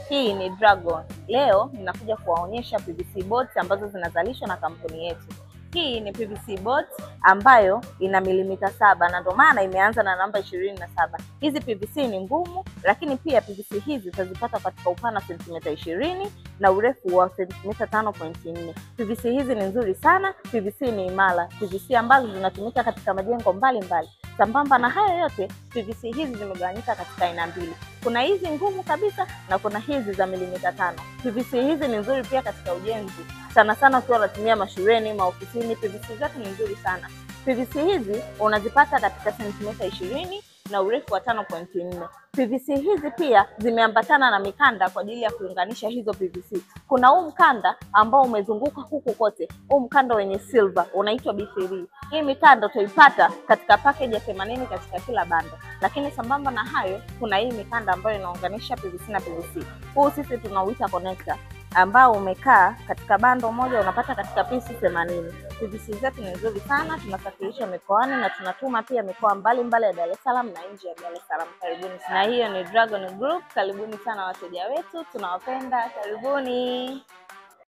Hii ni Dragon. Leo ninakuja kuwaonyesha PVC boards ambazo zinazalishwa na kampuni yetu. Hii ni PVC boards ambayo ina milimita 7 na ndio maana imeanza na namba 27. Hizi PVC ni ngumu, lakini pia PVC hizi utazipata katika upana sentimita 20 na urefu wa sentimita 5.4. PVC hizi ni nzuri sana, PVC ni imara, PVC ambazo zinatumika katika majengo mbalimbali. Sambamba na hayo yote, PVC hizi zimegawanyika katika aina mbili. Kuna hizi ngumu kabisa na kuna hizi za milimita 5. PVC hizi ni nzuri pia katika ujenzi. Sana sana ukiwa unatumia mashuleni, maofisini, PVC zote ni nzuri sana. PVC hizi unazipata katika sentimita 20 na urefu wa 5.4. PVC hizi pia zimeambatana na mikanda kwa ajili ya kuunganisha hizo PVC. Kuna huu mkanda ambao umezunguka huku kote. Huu mkanda wenye silver unaitwa B3. Hii mikanda utaipata katika package ya 80 katika kila bando. Lakini sambamba na hayo, kuna hii mikanda ambayo inaunganisha PVC na PVC. Huu sisi tunauita connector, ambao umekaa katika bando moja unapata katika pisi 80. PVC zetu ni nzuri sana, tunasafirisha mikoani na tunatuma pia mikoa mbalimbali ya Dar es Salaam na nje ya Dar es Salaam. Karibuni sana. Na hiyo ni Dragon Group. Karibuni sana wateja wetu, tunawapenda. Karibuni.